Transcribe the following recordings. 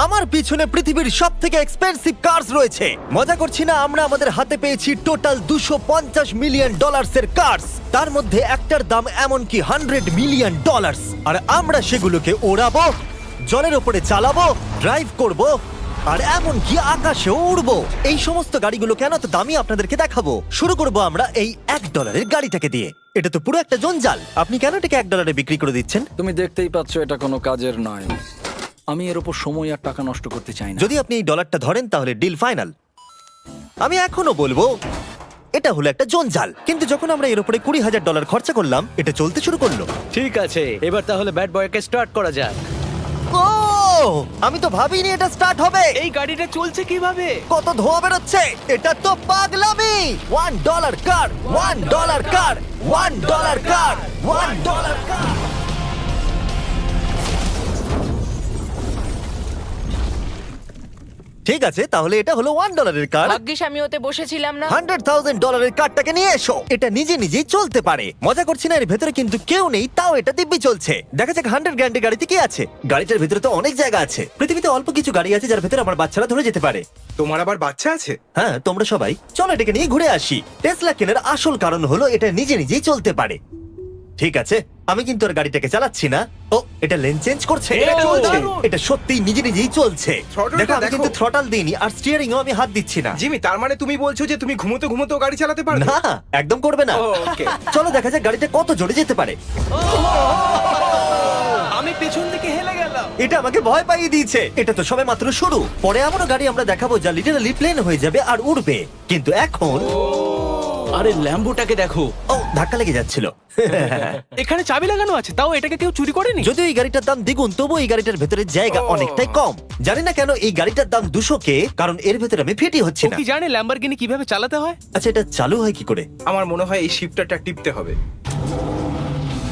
আমার পিছনে পৃথিবীর সবথেকে এক্সপেন্সিভ কার্স রয়েছে। মজা করছি না, আমরা আমাদের হাতে পেয়েছি টোটাল $250 মিলিয়ন এর কার্স। তার মধ্যে একটার দাম এমনকি $100 মিলিয়ন। আর আমরা সেগুলোকে ওড়াবো, জলের ওপরে চালাবো, ড্রাইভ করব, আর এমনকি আকাশেও উড়বো। এই সমস্ত গাড়িগুলো কেন তো দামি আপনাদেরকে দেখাবো। শুরু করব আমরা এই $1 গাড়িটাকে দিয়ে। এটা তো পুরো একটা জঞ্জাল। আপনি কেন এটাকে $1 বিক্রি করে দিচ্ছেন? তুমি দেখতেই পাচ্ছ এটা কোনো কাজের নয়। আমি এর উপর সময় আর টাকা নষ্ট করতে চাই না। যদি আপনি এই ডলারটা ধরেন তাহলে ডিল ফাইনাল। আমি এখনো বলবো এটা হলো একটা জঞ্জাল, কিন্তু যখন আমরা এর উপরে $20,000 খরচা করলাম, এটা চলতে শুরু করলো। ঠিক আছে, এবার তাহলে ব্যাড বয়কে স্টার্ট করা যাক। ও, আমি তো ভাবিনি এটা স্টার্ট হবে। এই গাড়িটা চলছে কিভাবে? কত ধোঁয়া বেরোচ্ছে, এটা তো পাগলামি। $1 কার, $1 কার, $1 কার, $1 কার। ঠিক আছে, তাহলে এটা হলো $1 কার। ভাগ্যিস আমি ওতে বসেছিলাম না। $100,000 কারটাকে নিয়ে এসো। এটা নিজে নিজেই চলতে পারে। মজা করছি না, এর ভেতরে কিন্তু কেউ নেই, তাও এটা দিব্যি চলছে। দেখা যাক 100 গ্র্যান্ডের গাড়িতে কি আছে। গাড়িটার ভেতরে তো অনেক জায়গা আছে। পৃথিবীতে অল্প কিছু গাড়ি আছে যার ভেতরে আমার বাচ্চারা ধরে যেতে পারে। তোমার আবার বাচ্চা আছে? হ্যাঁ, তোমরা সবাই চলো এটাকে নিয়ে ঘুরে আসি। টেসলা কেনার আসল কারণ হলো এটা নিজে নিজেই চলতে পারে। ঠিক আছে, আমি কিন্তু আর গাড়িটাকে চালাচ্ছি না। ও, এটা লেন চেঞ্জ করছে। এটা চলছে। এটা সত্যিই নিজে নিজেই চলছে। Throttle-টা দেখো, আমি দেখো। কিন্তু থ্রটাল দিইনি আর স্টিয়ারিংও আমি হাত দিচ্ছি না। জিমি, তার মানে তুমি বলছো যে তুমি ঘুমোতে ঘুমোতেও গাড়ি চালাতে পারবে? না, একদম করবে না। ও, okay. চলো দেখা যাক গাড়িটা কত জোরে যেতে পারে। আমি পেছন থেকে হেলে গেলাম। এটা আমাকে ভয় পাইয়ে দিয়েছে। এটা তো সবে মাত্র শুরু। পরে এমনও গাড়ি আমরা দেখাবো যা লিটারালি প্লেন হয়ে যাবে আর উড়বে। কিন্তু এখন আরে ল্যাম্বোটাকে দেখো, ও, ধাক্কা লেগে যাচ্ছিল। এখানে চাবি লাগানো আছে, তাও এটাকে কেউ চুরি করেনি। যদিও এই গাড়িটার দাম দ্বিগুণ, তবু এই গাড়িটার ভেতরে জায়গা অনেকটাই কম। জানি না কেন এই গাড়িটার দাম 200K, কারণ এর ভেতরে আমি ফিটি হচ্ছি ও না। কি জানে ল্যাম্বরগিনি কিভাবে চালাতে হয়? আচ্ছা, এটা চালু হয় কি করে? আমার মনে হয় এই শিফটারটা টিপতে হবে।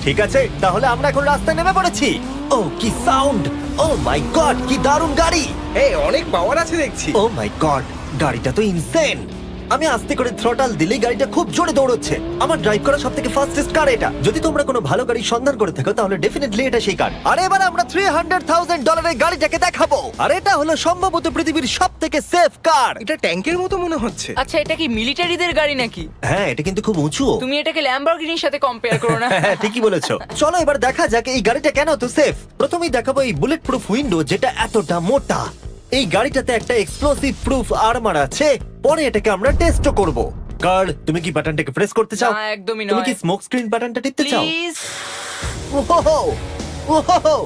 ঠিক আছে, তাহলে আমরা এখন রাস্তায় নেমে পড়েছি। ও, কি সাউন্ড! ও মাই গড, কি দারুণ গাড়ি! এই অনেক পাওয়ার আছে দেখছি। ও মাই গড, গাড়িটা তো ইনসেন। আমি আস্তে করে থ্রটাল দিলেই গাড়িটা খুব জোরে দৌড়চ্ছে। আমার ড্রাইভ করা সবথেকে ফাস্টেস্ট কার এটা। যদি তোমরা কোনো ভালো গাড়ির সন্ধান করে থাকো তাহলে ডেফিনেটলি এটা সেই কার। আর এবার আমরা $300,000 এর গাড়িটাকে দেখাবো। আর এটা হলো সম্ভবত পৃথিবীর সবথেকে সেফ কার। এটা ট্যাঙ্কের মতো মনে হচ্ছে। আচ্ছা, এটা কি মিলিটারিদের গাড়ি নাকি? হ্যাঁ, এটা কিন্তু খুব উঁচু। তুমি এটাকে ল্যাম্বরগিনির সাথে কম্পেয়ার করো না। হ্যাঁ, ঠিকই বলেছো। চলো এবার দেখা যাক এই গাড়িটা কেন তো সেফ। প্রথমেই দেখাবো এই বুলেট প্রুফ উইন্ডো, যেটা এতটা মোটা। এই গাড়িটাতে একটা এক্সপ্লোসিভ প্রুফ আর্মার আছে। পরে এটাকে আমরা টেস্ট করব। কার্ল, তুমি কি বাটনটাকে প্রেস করতে চাও? না, একদমই তুমি নয়। কি স্মোক স্ক্রিন বাটনটা টিপতে চাও? প্লিজ। ওহো, ওহো,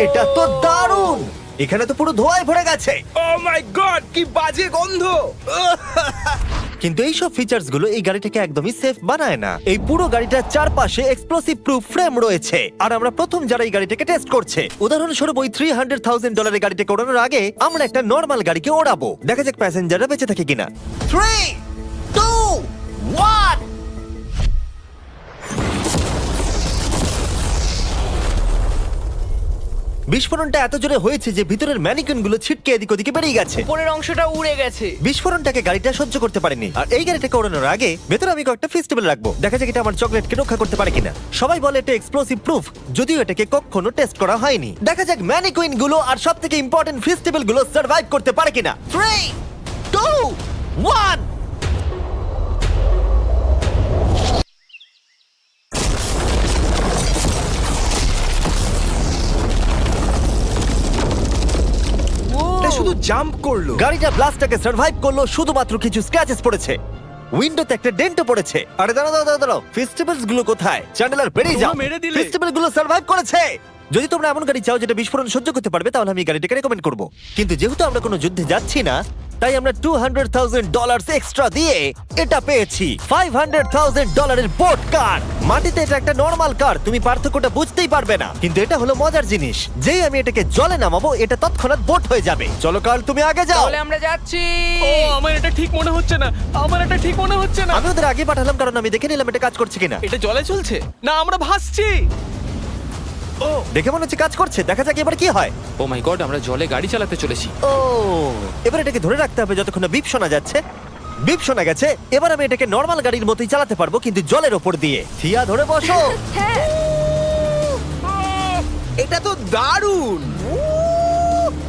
এটা তো দারুণ। এখানে তো পুরো ধোঁয়ায় ভরে গেছে। ও মাই গড, কি বাজে গন্ধ! কিন্তু এইসব ফিচার্স গুলো এই গাড়িটাকে একদমই সেফ বানায় না। এই পুরো গাড়িটার চারপাশে এক্সপ্লোসিভ প্রুফ ফ্রেম রয়েছে। আর আমরা প্রথম যারা এই গাড়িটাকে টেস্ট করছে, উদাহরণস্বরূপ ওই $300,000 গাড়িটাকে ওড়ানোর আগে আমরা একটা নর্মাল গাড়িকে ওড়াবো। দেখা যাক প্যাসেঞ্জাররা বেঁচে থাকে কিনা। 3, 2, 1। বিস্ফোরণটা এত জোরে হয়েছে যে ভিতরের ম্যানিকুইন গুলো ছিটকে এদিক ওদিকে বেরিয়ে গেছে। উপরের অংশটা উড়ে গেছে। বিস্ফোরণটাকে গাড়িটা সহ্য করতে পারেনি। আর এই গাড়িটাকে ওড়ানোর আগে ভেতরে আমি কয়েকটা ফেস্টিভ্যাল রাখবো। দেখা যাক এটা আমার চকলেটকে রক্ষা করতে পারে কিনা। সবাই বলে এটা এক্সপ্লোসিভ প্রুফ, যদিও এটাকে কখনো টেস্ট করা হয়নি। দেখা যাক ম্যানিকুইন গুলো আর সবথেকে ইম্পর্টেন্ট ফেস্টিভ্যাল গুলো সার্ভাইভ করতে পারে কিনা। 3, 2, 1। এটা শুধু জাম্প করলো। গাড়িটা ব্লাস্টটাকে সার্ভাইভ করলো, শুধুমাত্র কিছু স্ক্র্যাচেস পড়েছে। উইন্ডোতে একটা ডেন্টও পড়েছে। আরে দাঁড়াও, ফেস্টিভ্যালস গুলো কোথায়? চ্যান্ডেলার বেরিয়ে যাও। তোমরা মেরে দিলে। ফেস্টিভ্যাল গুলো সার্ভাইভ করেছে। যদি তোমরা এমন গাড়ি চাও যেটা বিস্ফোরণ সহ্য করতে পারবে, তাহলে আমি এই গাড়িটাকে রেকমেন্ড করব। কিন্তু যেহেতু আমরা কোনো যুদ্ধে যাচ্ছি না, তাই আমরা $200,000 এক্সট্রা দিয়ে এটা পেয়েছি। $500,000 এর বোট কার। মাটিতে এটা একটা নর্মাল কার, তুমি পার্থক্যটা বুঝতেই পারবে না। কিন্তু এটা হলো মজার জিনিস, যেই আমি এটাকে জলে নামাবো এটা তৎক্ষণাৎ বোট হয়ে যাবে। চলো কার্ল, তুমি আগে যাও। তাহলে আমরা যাচ্ছি। ও, আমার এটা ঠিক মনে হচ্ছে না, আমার এটা ঠিক মনে হচ্ছে না। আমি ওদের আগে পাঠালাম কারণ আমি দেখে নিলাম এটা কাজ করছে কিনা। এটা জলে চলছে না, আমরা ভাসছি। ও, দেখে মনে হচ্ছে কাজ করছে। দেখা যাক এবার কি হয়। ও মাই গড, আমরা জলে গাড়ি চালাতে চলেছি। ও, এবার এটাকে ধরে রাখতে হবে যতক্ষণ না বিপ শোনা যাচ্ছে। বিপ শোনা গেছে। এবার আমি এটাকে নর্মাল গাড়ির মতোই চালাতে পারবো, কিন্তু জলের ওপর দিয়ে। থিয়া, ধরে বসো। হ্যাঁ। এটা তো দারুণ।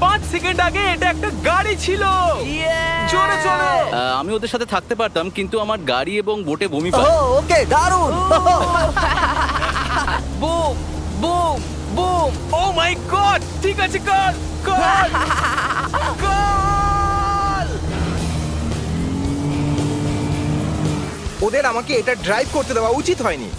5 সেকেন্ড আগে এটা একটা গাড়ি ছিল। জোরে চলো। আমি ওদের সাথে থাকতে পারতাম কিন্তু আমার গাড়ি এবং বোটে বমি ও পায়। ওকে দারুণ বুম বুম বুম। ও মাই গড, ঠিক আছে, কর কর কর। ওদের আমাকে এটা ড্রাইভ করতে দেওয়া উচিত হয়নি।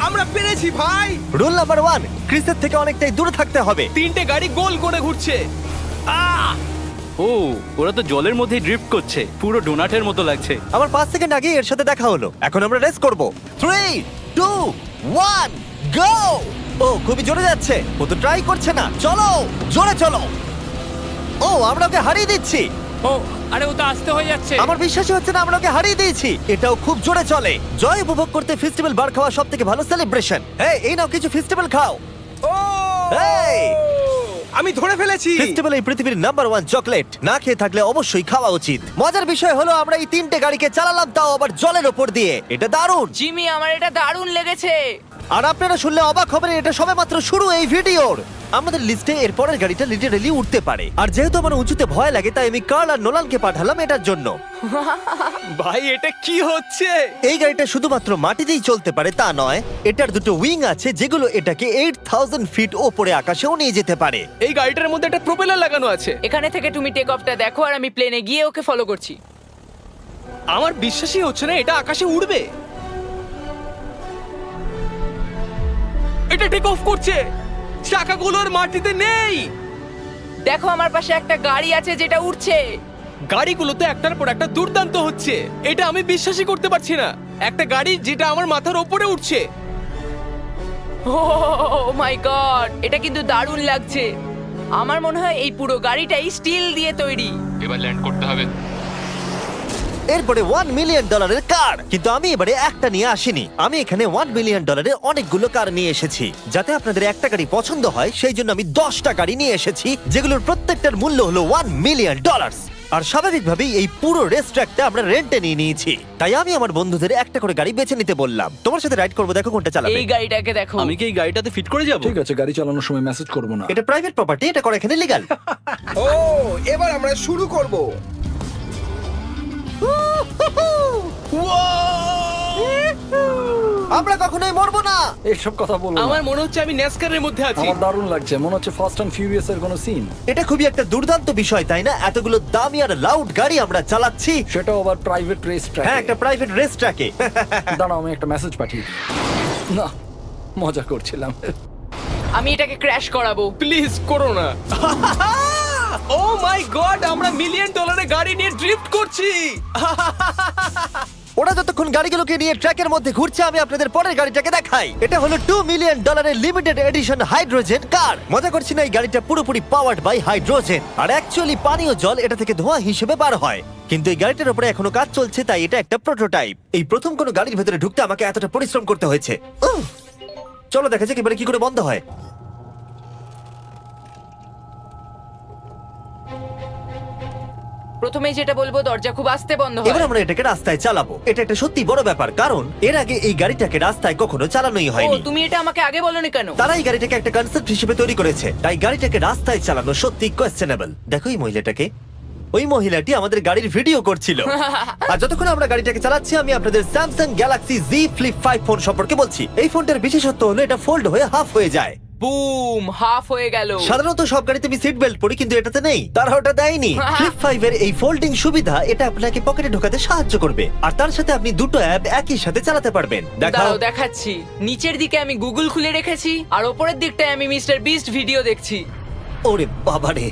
আমরা পেরেছি ভাই। রুল নাম্বার 1, ক্রিসের থেকে অনেকটাই দূরে থাকতে হবে। 3টে গাড়ি গোল করে ঘুরছে। ও ওরা তো জলের মধ্যেই ড্রিফট করছে, পুরো ডোনাটের মতো লাগছে। আমার 5 সেকেন্ড আগে এর সাথে দেখা হলো। এখন আমরা রেস করব। 3 2 1 গো। ও খুবই জোরে যাচ্ছে। ও তো ট্রাই করছে না। চলো জোরে চলো। ও আমরা ওকে হারিয়ে দিচ্ছি। ও আরে ও তো আসতে হয়ে যাচ্ছে। আমার বিশ্বাসই হচ্ছে না আমরা ওকে হারিয়ে দিয়েছি। এটাও খুব জোরে চলে। জয় উপভোগ করতে ফেস্টিভ্যাল বার খাওয়া সব থেকে ভালো সেলিব্রেশন। এই নাও কিছু ফেস্টিভ্যাল খাও। ও এই! আমি ধরে ফেলেছি। ফেস্টিভ্যাল এই পৃথিবীর নাম্বার 1 চকলেট। না খেয়ে থাকলে অবশ্যই খাওয়া উচিত। মজার বিষয় হলো আমরা এই 3টে গাড়িকে চালালাম, তাও আবার জলের ওপর দিয়ে। এটা দারুণ। জিমি, আমার এটা দারুণ লেগেছে। আর আপনারা শুনলে অবাক হবেন, এটা সবেমাত্র শুরু এই ভিডিওর। আমাদের লিস্টে এর পরের গাড়িটা লিটারালি উঠতে পারে। আর যেহেতু আমার উঁচুতে ভয় লাগে, তাই আমি কার্ল আর নোলানকে পাঠালাম এটার জন্য। ভাই এটা কি হচ্ছে? এই গাড়িটা শুধুমাত্র মাটিতেই চলতে পারে তা নয়, এটার দুটো উইং আছে যেগুলো এটাকে 8000 ফিট ওপরে আকাশেও নিয়ে যেতে পারে। এই গাড়িটার মধ্যে একটা প্রপেলার লাগানো আছে। এখানে থেকে তুমি টেক অফটা দেখো আর আমি প্লেনে গিয়ে ওকে ফলো করছি। আমার বিশ্বাসই হচ্ছে না এটা আকাশে উড়বে। এটা টেক অফ করছে, চাকাগুলোর মাটিতে নেই। দেখো আমার পাশে একটা গাড়ি আছে যেটা উঠছে। গাড়িগুলোতে একটার পর একটা দুর্দান্ত হচ্ছে। এটা আমি বিশ্বাসই করতে পারছি না, একটা গাড়ি যেটা আমার মাথার ওপরে উঠছে। ও মাই গড, এটা কিন্তু দারুণ লাগছে। আমার মনে হয় এই পুরো গাড়িটাই স্টিল দিয়ে তৈরি। এবার ল্যান্ড করতে হবে। এরপরে $1 মিলিয়ন কার। কিন্তু আমি এবারে একটা নিয়ে আসিনি। আমি এখানে $1 মিলিয়ন অনেকগুলো কার নিয়ে এসেছি। যাতে আপনাদের একটা গাড়ি পছন্দ হয় সেই জন্য আমি 10টা গাড়ি নিয়ে এসেছি, যেগুলোর প্রত্যেকটার মূল্য হলো $1 মিলিয়ন। আর স্বাভাবিকভাবেই এই পুরো রেস ট্র্যাকটা আমরা রেন্টে নিয়ে নিয়েছি। তাই আমি আমার বন্ধুদের একটা করে গাড়ি বেছে নিতে বললাম। তোমার সাথে রাইড করবো, দেখো কোনটা চালাবে। এই গাড়িটাকে দেখো। আমি কি এই গাড়িটাতে ফিট করে যাব? ঠিক আছে, গাড়ি চালানোর সময় মেসেজ করবো না। এটা প্রাইভেট প্রপার্টি, এটা করা এখানে লিগ্যাল। ও এবার আমরা শুরু করব। আমরা কখনোই মরবো না। এইসব কথা বলবো না। আমার মনে হচ্ছে আমি ন্যাসকারের মধ্যে আছি। আমার দারুণ লাগছে, মনে হচ্ছে ফাস্ট অ্যান্ড ফিউরিয়াস এর কোনো সিন। এটা খুবই একটা দুর্দান্ত বিষয়, তাই না? এতগুলো দামি আর লাউড গাড়ি আমরা চালাচ্ছি। সেটাও আবার প্রাইভেট রেস ট্র্যাক। হ্যাঁ, একটা প্রাইভেট রেস ট্র্যাকে। দাঁড়াও, আমি একটা মেসেজ পাঠিয়ে দিই। না, মজা করছিলাম। আমি এটাকে ক্র্যাশ করাবো। প্লিজ করো না। ও মাই গড, আমরা $1 মিলিয়ন গাড়ি নিয়ে ড্রিফট করছি। ওরা যতক্ষণ গাড়িগুলোকে নিয়ে ট্র্যাকের মধ্যে ঘুরছে, আমি আপনাদের পরের গাড়িটাকে দেখাই। এটা হলো $2 million limited edition hydrogen car. মজা করছি না, এই গাড়িটা পুরোপুরি পাওয়ার্ড বাই হাইড্রোজেন। আর অ্যাকচুয়ালি পানীয় জল এটা থেকে ধোঁয়া হিসেবে বার হয়। কিন্তু এই গাড়িটার উপরে এখনো কাজ চলছে, তাই এটা একটা প্রোটোটাইপ। এই প্রথম কোনো গাড়ির ভেতরে ঢুকতে আমাকে এতটা পরিশ্রম করতে হয়েছে। চলো দেখা যাক এবারে কি করে বন্ধ হয়। প্রথমেই যেটা বলবো, দরজা খুব আস্তে বন্ধ হয়। এবার আমরা এটাকে রাস্তায় চালাবো। এটা একটা সত্যি বড় ব্যাপার, কারণ এর আগে এই গাড়িটাকে রাস্তায় কখনো চালানোই ও, হয়নি। তুমি এটা আমাকে আগে বলনি কেন? তারা এই গাড়িটাকে একটা কনসেপ্ট হিসেবে তৈরি করেছে, তাই গাড়িটাকে রাস্তায় চালানো সত্যি কোয়েশ্চেনেবল। দেখো এই মহিলাটাকে, ওই মহিলাটি আমাদের গাড়ির ভিডিও করছিল। আর যতক্ষণ আমরা গাড়িটাকে চালাচ্ছি, আমি আপনাদের Samsung Galaxy Z Flip 5 phone সম্পর্কে বলছি। এই ফোনটার বিশেষত্ব হলো এটা ফোল্ড হয়ে হাফ হয়ে যায়। বুম, হাফ হয়ে গেল। সাধারণত সব গাড়িতে আমি সিট বেল্ট পরি, কিন্তু এটাতে নেই। তারা ওটা দেয়নি। ফ্লিপ 5 এর এই ফোল্ডিং সুবিধা, এটা আপনাকে পকেটে ঢোকাতে সাহায্য করবে। আর তার সাথে আপনি দুটো অ্যাপ একই সাথে চালাতে পারবেন। দেখাও। দাঁড়াও দেখাচ্ছি। নিচের দিকে আমি গুগল খুলে রেখেছি, আর ওপরের দিকটায় আমি মিস্টার বিস্ট ভিডিও দেখছি। ওরে বাবারে,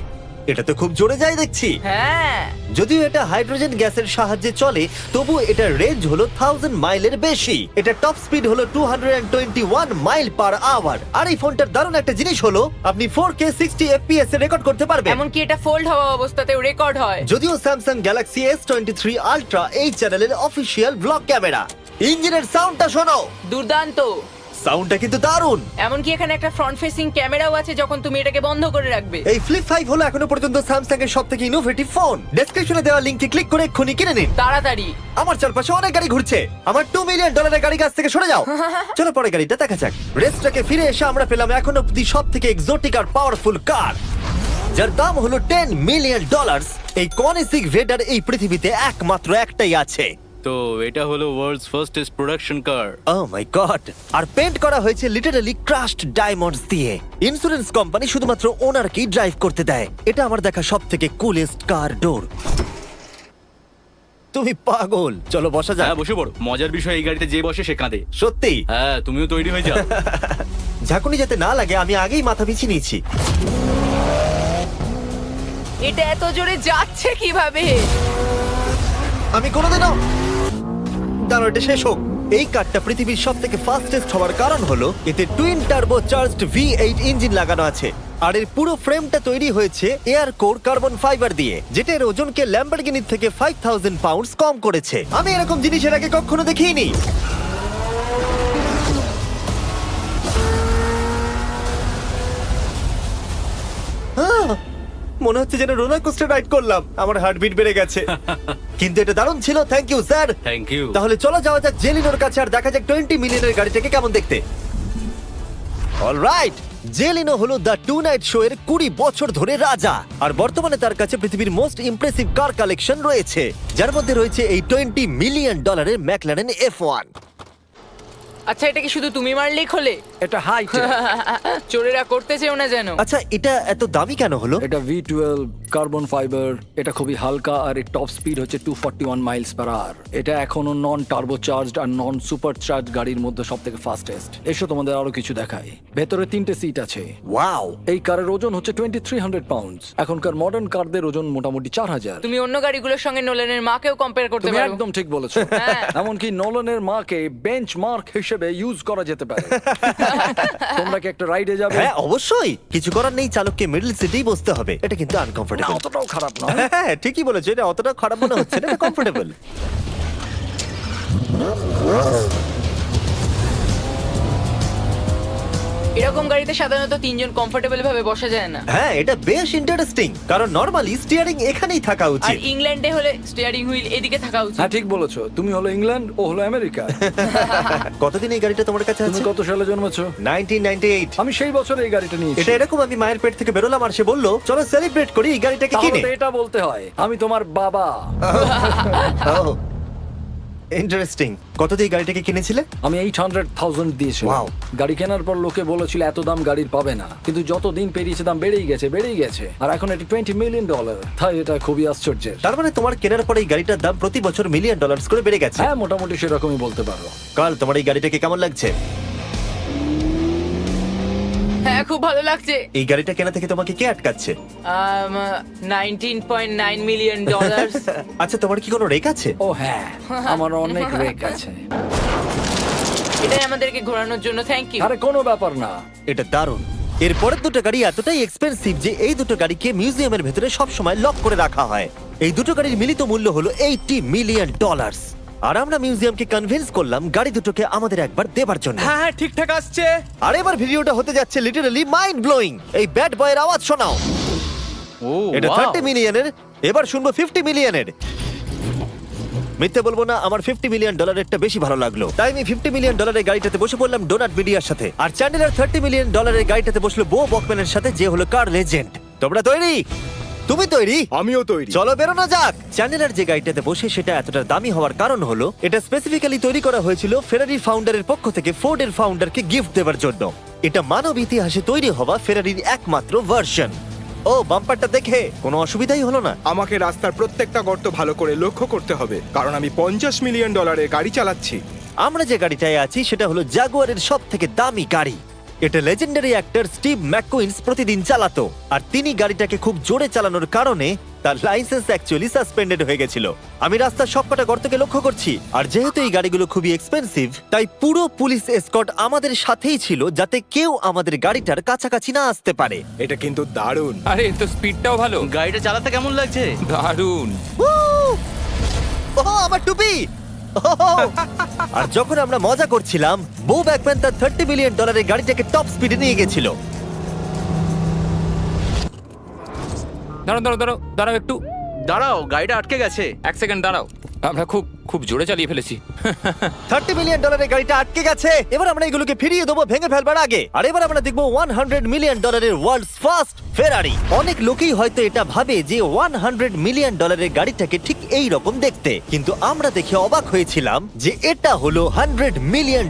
এটা তো খুব জোরে যায় দেখছি। হ্যাঁ, যদিও এটা হাইড্রোজেন গ্যাসের সাহায্যে চলে, তবু এটার রেঞ্জ হলো 1000 মাইলের বেশি। এটা টপ স্পিড হলো 221 মাইল পার আওয়ার। আর এই ফোনটার দারুণ একটা জিনিস হলো, আপনি 4K 60 FPS এ রেকর্ড করতে পারবেন। এমনকি এটা ফোল্ড হওয়া অবস্থাতেও রেকর্ড হয়। যদিও স্যামসাং গ্যালাক্সি S23 আলট্রা এই চ্যানেলের অফিসিয়াল ব্লগ ক্যামেরা। ইঞ্জিনের সাউন্ডটা শোনো। দুর্দান্ত। সাউন্ডটা কিন্তু দারুণ। এমনকি এখানে একটা ফ্রন্ট ফেসিং ক্যামেরাও আছে যখন তুমি এটাকে বন্ধ করে রাখবে। এই ফ্লিপ 5 হলো এখনো পর্যন্ত স্যামসাং এর সবথেকে ইনোভেটিভ ফোন। ডেসক্রিপশনে দেওয়া লিংকে ক্লিক করে এক্ষুনি কিনে নিন। তাড়াতাড়ি। আমার চারপাশে অনেক গাড়ি ঘুরছে। আমার $2 মিলিয়ন গাড়ি কাছ থেকে সরে যাও। চলো পরে গাড়িটা দেখা যাক। রেসটাকে ফিরে এসে আমরা পেলাম এখন অব্দি সব থেকে এক্সোটিক আর পাওয়ারফুল কার, যার দাম হলো $10 মিলিয়ন। এই কনিসিক ভেডার এই পৃথিবীতে একমাত্র একটাই আছে। তো এটা হলো ওয়ার্ল্ডস ফার্স্টেস্ট প্রোডাকশন কার। ও মাই গড! আর পেন্ট করা হয়েছে লিটারালি ক্রাশড ডায়মন্ডস দিয়ে। ইন্স্যুরেন্স কোম্পানি শুধুমাত্র ওনারকেই ড্রাইভ করতে দেয়। এটা আমার দেখা সবথেকে কুলেস্ট কার ডোর। তুমি পাগল। চলো বসা যাক। হ্যাঁ বসে পড়ো। মজার বিষয় এই গাড়িতে যে বসে সে কাঁদে। সত্যি? হ্যাঁ তুমিও তৈরি হয়ে যাও। ঝাঁকুনি যাতে না লাগে আমি আগেই মাথা পিছিয়ে নিয়েছি। এটা এত জোরে যাচ্ছে কিভাবে? আমি কোনোদিনও দাঁড়ো, এটা শেষ হোক। এই কারটা পৃথিবীর সব থেকে ফাস্টেস্ট হওয়ার কারণ হলো এতে twin turbo charged V8 engine লাগানো আছে। আর এর পুরো ফ্রেমটা তৈরি হয়েছে এয়ার কোর কার্বন ফাইবার দিয়ে, যেটা এর ওজনকে ল্যাম্বরগিনির থেকে 5000 পাউন্ডস কম করেছে। আমি এরকম জিনিস এর আগে কখনো দেখিনি। মনে হচ্ছে যেন রোলার কোস্টার রাইড করলাম। আমার হার্টবিট বেড়ে গেছে। কিন্তু এটা দারুণ ছিল। Thank you sir. Thank you. তাহলে চলো যাওয়া যাক জেলিনোর কাছে আর দেখা যাক 20 মিলিয়নের গাড়িটাকে কেমন দেখতে। অলরাইট, জেলিনো হলো দ্য টু নাইট শো এর 20 বছর ধরে রাজা। আর বর্তমানে তার কাছে পৃথিবীর মোস্ট ইমপ্রেসিভ কার কালেকশন রয়েছে, যার মধ্যে রয়েছে এই $20 মিলিয়ন ম্যাকলারেন F1। আচ্ছা, এটা কি শুধু তুমি মারলেই খোলে? এটা হাইট। চোরেরা করতে চেও না যেন। আচ্ছা, এটা এত দামি কেন হলো? এটা V12 কার্বন ফাইবার। এটা খুবই হালকা আর এর টপ স্পিড হচ্ছে 241 মাইলস পার আওয়ার। এটা এখনো নন টার্বো চার্জড আর নন সুপার চার্জ গাড়ির মধ্যে সবথেকে ফাস্টেস্ট। এসো তোমাদের আরো কিছু দেখাই। ভেতরে 3টে সিট আছে। ওয়াও! এই কারের ওজন হচ্ছে 2300 পাউন্ডস। এখনকার মডার্ন কারদের ওজন মোটামুটি 4000। তুমি অন্য গাড়িগুলোর সঙ্গে নোলানের মাকেও কম্পেয়ার করতে তুমি পারো। একদম ঠিক বলেছো। হ্যাঁ। এমনকি নোলানের মাকে বেঞ্চমার্ক হিসেবে ইউজ করা যেতে পারে। তোমরা কি একটা রাইডে যাবে? হ্যাঁ অবশ্যই। কিছু করার নেই, চালককে মিডল সিটেই বসতে হবে। এটা কিন্তু না, আনকমফোর্টেবল। অতটাও খারাপ নয়। হ্যাঁ ঠিকই বলেছো, এটা অতটা খারাপ মনে হচ্ছে না, এটা কমফোর্টেবল। এরকম গাড়িতে সাধারণত 3 জন কমফোর্টেবল ভাবে বসা যায় না। হ্যাঁ এটা বেশ ইন্টারেস্টিং, কারণ নরমালি স্টিয়ারিং এখানেই থাকা আর উচিত। ইংল্যান্ডে হলে স্টিয়ারিং হুইল এদিকে থাকা উচিত। হ্যাঁ ঠিক বলেছো। তুমি হলো ইংল্যান্ড, ও হলো আমেরিকা। কতদিন এই গাড়িটা তোমার কাছে তুমি আছে? কত সালে জন্মেছো? 1998। আমি সেই বছর এই গাড়িটা নিয়েছি। এটা এরকম, আমি মায়ের পেট থেকে বেরোলাম আর সে বললো চলো সেলিব্রেট করি এই গাড়িটাকে তাহলে কিনে। তো এটা বলতে হয় আমি তোমার বাবা। ইন্টারেস্টিং। কত দিয়ে এই গাড়িটাকে কিনেছিলে? আমি 800,000 দিয়েছিলাম। Wow. গাড়ি কেনার পর লোকে বলেছিল এত দাম গাড়ির পাবে না, কিন্তু যত দিন পেরিয়েছে দাম বেড়েই গেছে। আর এখন এটা $20 মিলিয়ন। তাই এটা খুবই আশ্চর্যের। তার মানে তোমার কেনার পরে এই গাড়িটার দাম প্রতি বছর $1 মিলিয়ন করে বেড়ে গেছে। হ্যাঁ মোটামুটি সেরকমই বলতে পারো। কাল তোমার এই গাড়িটাকে কেমন লাগছে? হ্যাঁ খুব ভালো লাগছে। এই গাড়িটা কেনা থেকে তোমাকে কে আটকাচ্ছে? $19.9 মিলিয়ন। আচ্ছা তোমার কি কোনো রেক আছে? ও হ্যাঁ, আমার অনেক রেক আছে। এটাই আমাদেরকে ঘোরানোর জন্য থ্যাংক ইউ। আরে কোনো ব্যাপার না। এটা দারুণ। এর পরের দুটো গাড়ি এতটাই এক্সপেন্সিভ যে এই দুটো গাড়িকে মিউজিয়ামের ভেতরে সব সময় লক করে রাখা হয়। এই দুটো গাড়ির মিলিত মূল্য হলো $80 মিলিয়ন। আর আমরা মিউজিয়ামকে কনভিন্স করলাম গাড়ি দুটোকে আমাদের একবার দেবার জন্য। হ্যাঁ হ্যাঁ ঠিকঠাক আসছে। আর এবার ভিডিওটা হতে যাচ্ছে লিটারালি মাইন্ড ব্লোয়িং। এই ব্যাড বয়ের আওয়াজ শোনাও। ও এটা 30 মিলিয়নের, এবার শুনবো 50 মিলিয়নের। মিথ্যে বলবো না, আমার $50 মিলিয়নেরটা বেশি ভালো লাগলো, তাই আমি $50 মিলিয়ন গাড়িটাতে বসে পড়লাম ডোনাট মিডিয়ার সাথে। আর চ্যান্ডেলার $30 মিলিয়ন গাড়িটাতে বসলো বো বকম্যানের সাথে, যে হলো কার লেজেন্ড। তোমরা তৈরি? তুমি তৈরি? আমিও তৈরি। চলো বেরোনো যাক। চ্যান্ডেলার যে গাড়িটাতে বসে সেটা এতটা দামি হওয়ার কারণ হলো এটা স্পেসিফিক্যালি তৈরি করা হয়েছিল ফেরারি ফাউন্ডারের পক্ষ থেকে ফোর্ডের ফাউন্ডারকে গিফট দেওয়ার জন্য। এটা মানব ইতিহাসে তৈরি হওয়া ফেরারির একমাত্র ভার্সন। ও বাম্পারটা দেখে কোনো অসুবিধাই হলো না। আমাকে রাস্তার প্রত্যেকটা গর্ত ভালো করে লক্ষ্য করতে হবে, কারণ আমি $50 মিলিয়ন গাড়ি চালাচ্ছি। আমরা যে গাড়িটায় আছি সেটা হলো জাগুয়ারের সব থেকে দামি গাড়ি। এটা লেজেন্ডারি অ্যাক্টর স্টিভ ম্যাককুইন্স প্রতিদিন চালাতো, আর তিনি গাড়িটাকে খুব জোরে চালানোর কারণে তার লাইসেন্স অ্যাকচুয়ালি সাসপেন্ডেড হয়ে গেছিল। আমি রাস্তার সবকটা গর্তকে লক্ষ্য করছি, আর যেহেতু এই গাড়িগুলো খুবই এক্সপেন্সিভ তাই পুরো পুলিশ এসকর্ট আমাদের সাথেই ছিল, যাতে কেউ আমাদের গাড়িটার কাছাকাছি না আসতে পারে। এটা কিন্তু দারুণ। আরে এর তো স্পিডটাও ভালো। গাড়িটা চালাতে কেমন লাগছে? দারুণ। ও আমার টুপি! আর যখন আমরা মজা করছিলাম, বো ব্যাকম্যান তার $30 মিলিয়ন গাড়িটাকে টপ স্পিডে নিয়ে গেছিল। দাঁড়াও দাঁড়াও দাঁড়াও দাঁড়াও একটু, দাঁড়াও, গাড়িটা আটকে গেছে। এক সেকেন্ড দাঁড়াও। আমরা খুব খুব জোরে চালিয়ে ফেলেছি। $30 মিলিয়ন গাড়িটা আটকে গেছে। এবার আমরা এগুলোকে ফিরিয়ে দেবো ভেঙে ফেলবার আগে। আর এবার আমরা দেখবো $100 মিলিয়ন ওয়ার্ল্ডস ফার্স্ট ফেরারি। অনেক লোকেই হয়তো এটা ভাবে যে $100 মিলিয়ন গাড়িটাকে ঠিক এই রকম দেখতে, কিন্তু আমরা দেখে অবাক হয়েছিলাম যে এটা হলো $100 মিলিয়ন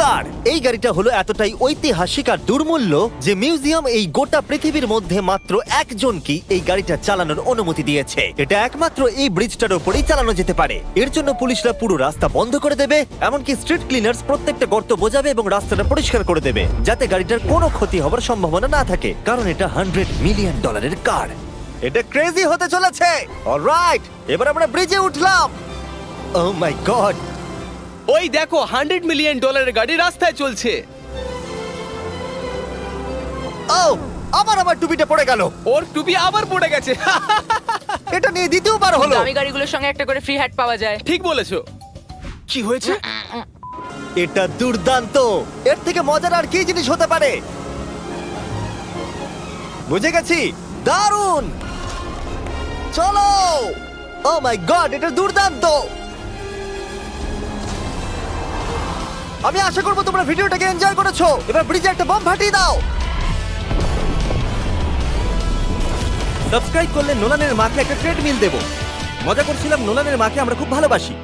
কার। এই গাড়িটা হলো এতটাই ঐতিহাসিক আর দুর্মূল্য যে মিউজিয়াম এই গোটা পৃথিবীর মধ্যে মাত্র একজনকেই এই গাড়িটা চালানোর অনুমতি দিয়েছে। এটা একমাত্র এই ব্রিজটার উপরেই চালানো যেতে পারে। এর জন্য পুলিশরা পুরো রাস্তা বন্ধ করে দেবে, এমনকি স্ট্রিট ক্লিনার্স প্রত্যেকটা গর্ত বোঝাবে এবং রাস্তাটা পরিষ্কার করে দেবে, যাতে গাড়িটার কোনো ক্ষতি হবার সম্ভাবনা না থাকে, কারণ এটা $100 মিলিয়ন কার। এটা ক্রেজি হতে চলেছে। অলরাইট, এবার আমরা ব্রিজে উঠলাম। ও মাই গড, ওই দেখো $100 মিলিয়ন গাড়ি রাস্তায় চলছে। ও আমার টুপিটা পড়ে গেল। ওর টুপি আবার পড়ে গেছে। এটা নিয়ে দ্বিতীয়বার হলো। দামি গাড়িগুলোর সঙ্গে একটা করে ফ্রি হ্যাট পাওয়া যায়। ঠিক বলেছো। কি হয়েছে? এটা দুর্দান্ত। এর থেকে মজার আর কি জিনিস হতে পারে? বুঝে গেছি, দারুণ। চলো। ও মাই গড, এটা দুর্দান্ত। আমি আশা করবো তোমরা ভিডিওটাকে এনজয় করেছো। এবার ব্রিজে একটা বম ফাটিয়ে দাও। সাবস্ক্রাইব করলে নোলানের মাকে একটা ট্রেডমিল দেবো। মজা করছিলাম, নোলানের মাকে আমরা খুব ভালোবাসি।